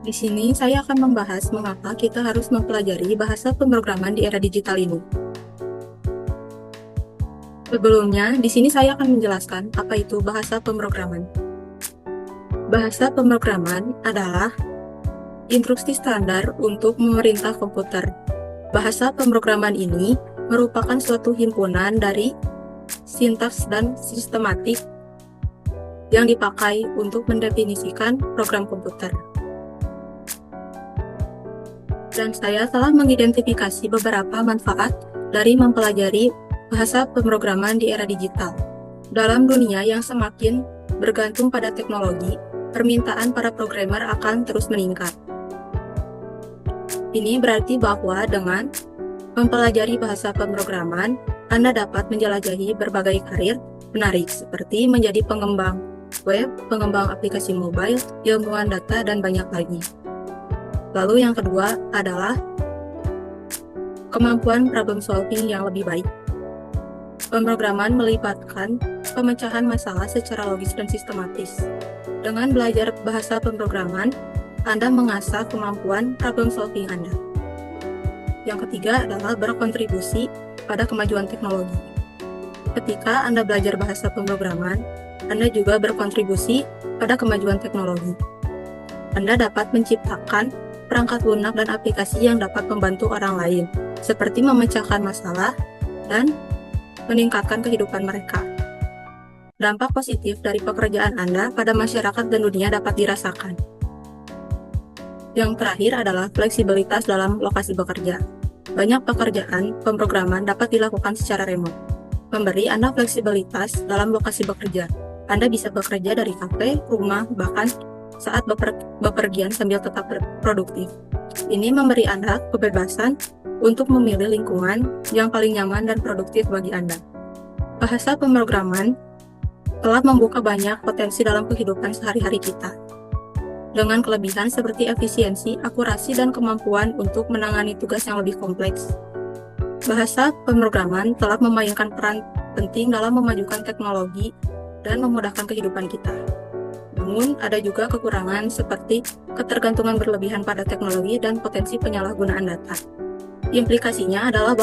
Di sini saya akan membahas mengapa kita harus mempelajari bahasa pemrograman di era digital ini. Sebelumnya, di sini saya akan menjelaskan apa itu bahasa pemrograman. Bahasa pemrograman adalah instruksi standar untuk memerintah komputer. Bahasa pemrograman ini merupakan suatu himpunan dari sintaks dan sistematik yang dipakai untuk mendefinisikan program komputer. Dan saya telah mengidentifikasi beberapa manfaat dari mempelajari bahasa pemrograman di era digital. Dalam dunia yang semakin bergantung pada teknologi, permintaan para programmer akan terus meningkat. Ini berarti bahwa dengan mempelajari bahasa pemrograman, Anda dapat menjelajahi berbagai karir menarik seperti menjadi pengembang web, pengembang aplikasi mobile, ilmuwan data, dan banyak lagi. Lalu yang kedua adalah kemampuan problem solving yang lebih baik. Pemrograman melibatkan pemecahan masalah secara logis dan sistematis. Dengan belajar bahasa pemrograman, Anda mengasah kemampuan problem solving Anda. Yang ketiga adalah berkontribusi pada kemajuan teknologi. Ketika Anda belajar bahasa pemrograman, Anda juga berkontribusi pada kemajuan teknologi. Anda dapat menciptakan perangkat lunak dan aplikasi yang dapat membantu orang lain, seperti memecahkan masalah dan meningkatkan kehidupan mereka. Dampak positif dari pekerjaan Anda pada masyarakat dan dunia dapat dirasakan. Yang terakhir adalah fleksibilitas dalam lokasi bekerja. Banyak pekerjaan pemrograman dapat dilakukan secara remote, memberi Anda fleksibilitas dalam lokasi bekerja. Anda bisa bekerja dari kafe, rumah, bahkan saat bepergian sambil tetap produktif. Ini memberi Anda kebebasan untuk memilih lingkungan yang paling nyaman dan produktif bagi Anda. Bahasa pemrograman telah membuka banyak potensi dalam kehidupan sehari-hari kita, dengan kelebihan seperti efisiensi, akurasi, dan kemampuan untuk menangani tugas yang lebih kompleks. Bahasa pemrograman telah memainkan peran penting dalam memajukan teknologi dan memudahkan kehidupan kita. Namun, ada juga kekurangan seperti ketergantungan berlebihan pada teknologi dan potensi penyalahgunaan data. Implikasinya adalah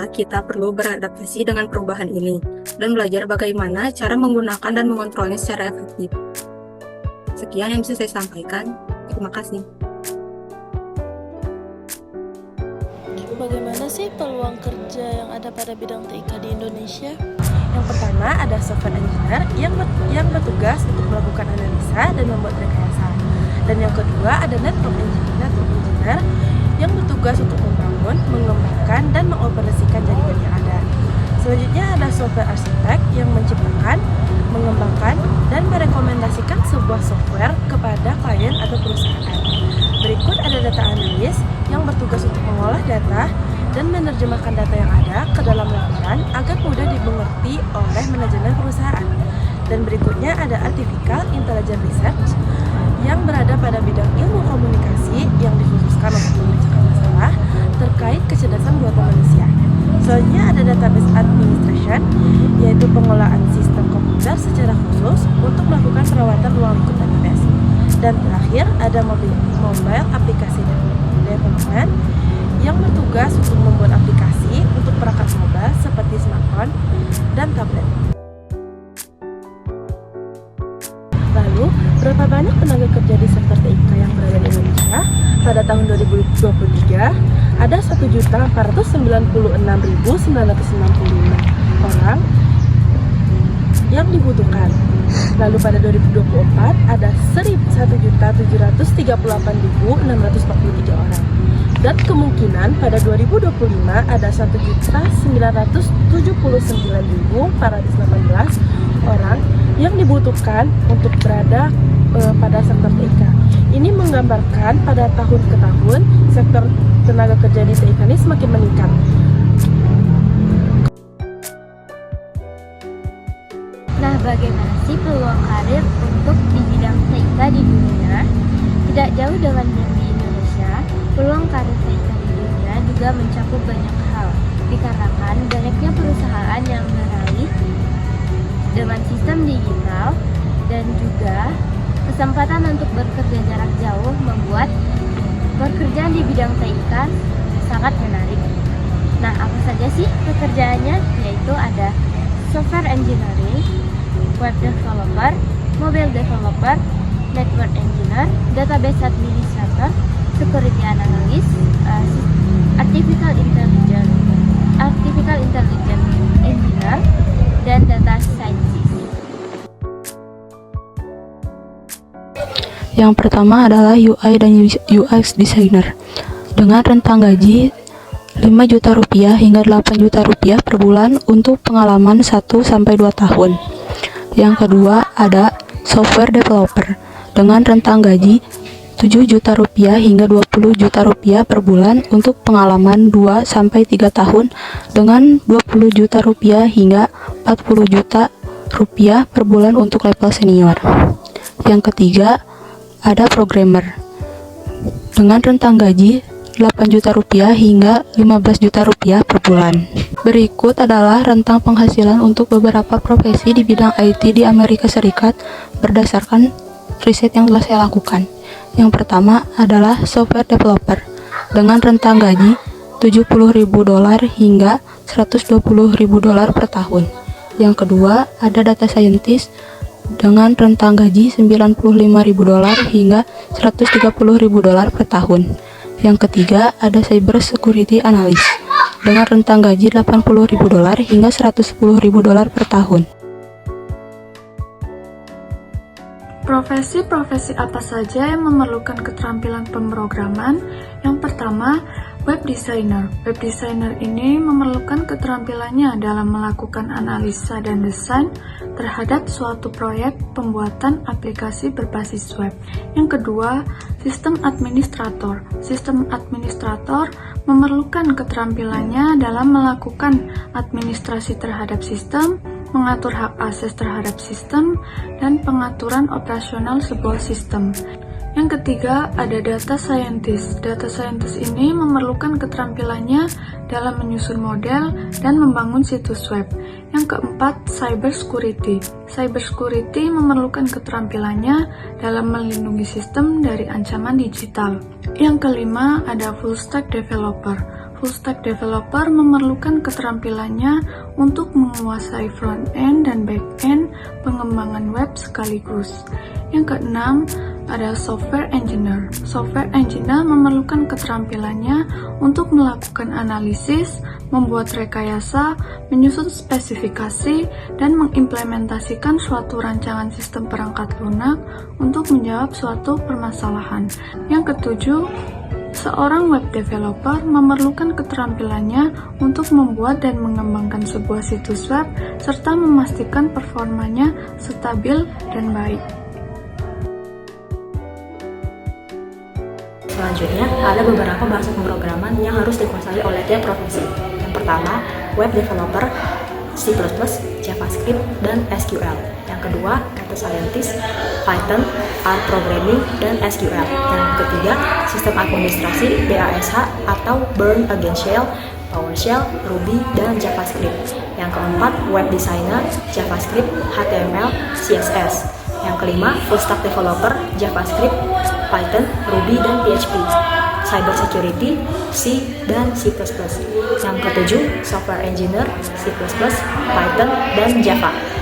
kita perlu beradaptasi dengan perubahan ini dan belajar bagaimana cara menggunakan dan mengontrolnya secara efektif. Sekian yang bisa saya sampaikan. Terima kasih. Bagaimana sih peluang kerja yang ada pada bidang TIK di Indonesia? Yang pertama ada software engineer yang bertugas untuk melakukan analisa dan membuat rekayasa. Dan yang kedua ada network engineer yang bertugas untuk membangun, mengembangkan, dan mengoperasikan jaringan yang ada. Selanjutnya ada software arsitek yang menciptakan, mengembangkan, dan merekomendasikan sebuah software kepada klien atau perusahaan. Berikut ada data analis yang bertugas untuk mengolah data dan menerjemahkan data yang ada ke dalam laporan agar mudah dimengerti oleh manajemen perusahaan. Dan berikutnya ada artificial intelligence research yang berada pada bidang ilmu komunikasi yang dikhususkan untuk memecahkan masalah terkait kecerdasan buatan manusia. Selanjutnya ada database administration, yaitu pengelolaan sistem komputer secara khusus untuk melakukan perawatan ruang lingkup database. Dan terakhir ada mobile application development yang bertugas untuk membuat aplikasi untuk perangkat mobile seperti smartphone dan tablet. Lalu, berapa banyak tenaga kerja di sektor TIK yang berada di Indonesia? Pada tahun 2023, ada 1.496.965 orang yang dibutuhkan. Lalu pada 2024 ada 1.738.643 orang. Dan kemungkinan pada 2025 ada 1.979.418 orang yang dibutuhkan untuk berada pada sektor TIK. Ini menggambarkan pada tahun ke tahun sektor tenaga kerja di TIK ini semakin meningkat. Nah, bagaimana sih peluang karir untuk di bidang TIK di dunia? Tidak jauh dengan di Indonesia, peluang karir TIK di dunia juga mencakup banyak hal, dikarenakan banyaknya perusahaan yang beralih dengan sistem digital dan juga kesempatan untuk bekerja jarak jauh sih pekerjaannya? Yaitu ada software engineering, web developer, mobile developer, network engineer, database administrator, security analyst, artificial intelligence engineer, dan data scientist. Yang pertama adalah UI dan UX designer dengan rentang gaji 5 juta rupiah hingga 8 juta rupiah per bulan untuk pengalaman 1-2 tahun. Yang kedua ada software developer dengan rentang gaji 7 juta rupiah hingga 20 juta rupiah per bulan untuk pengalaman 2-3 tahun dengan 20 juta rupiah hingga 40 juta rupiah per bulan untuk level senior. Yang ketiga ada programmer dengan rentang gaji 8 juta rupiah hingga 15 juta rupiah per bulan. Berikut adalah rentang penghasilan untuk beberapa profesi di bidang IT di Amerika Serikat berdasarkan riset yang telah saya lakukan. Yang pertama adalah software developer dengan rentang gaji $70.000 hingga $120.000 per tahun. Yang kedua ada data scientist dengan rentang gaji $95.000 hingga $130.000 per tahun. Yang ketiga ada cyber security analyst dengan rentang gaji $80.000 hingga $110.000 per tahun. Profesi-profesi apa saja yang memerlukan keterampilan pemrograman? Yang pertama, web designer. Web designer ini memerlukan keterampilannya dalam melakukan analisa dan desain terhadap suatu proyek pembuatan aplikasi berbasis web. Yang kedua, sistem administrator. Sistem administrator memerlukan keterampilannya dalam melakukan administrasi terhadap sistem, mengatur hak akses terhadap sistem, dan pengaturan operasional sebuah sistem. Yang ketiga, ada data scientist. Data scientist ini memerlukan keterampilannya dalam menyusun model dan membangun situs web. Yang keempat, cyber security. Cyber security memerlukan keterampilannya dalam melindungi sistem dari ancaman digital. Yang kelima, ada full stack developer. Full stack developer memerlukan keterampilannya untuk menguasai front end dan back end pengembangan web sekaligus. Yang keenam, ada software engineer. Software engineer memerlukan keterampilannya untuk melakukan analisis, membuat rekayasa, menyusun spesifikasi, dan mengimplementasikan suatu rancangan sistem perangkat lunak untuk menjawab suatu permasalahan. Yang ketujuh, seorang web developer memerlukan keterampilannya untuk membuat dan mengembangkan sebuah situs web serta memastikan performanya stabil dan baik. Selanjutnya, ada beberapa bahasa pemrograman yang harus dikuasai oleh tiap profesi. Yang pertama, web developer, C++, JavaScript, dan SQL. Yang kedua, data scientist, Python, R programming, dan SQL. Yang ketiga, sistem administrasi, BASH atau Burn Against Shell, PowerShell, Ruby, dan JavaScript. Yang keempat, web designer, JavaScript, HTML, CSS. Yang kelima, full stack developer, JavaScript, Python, Ruby, dan PHP. Cyber security, C, dan C++. Yang ketujuh, software engineer, C++, Python, dan Java.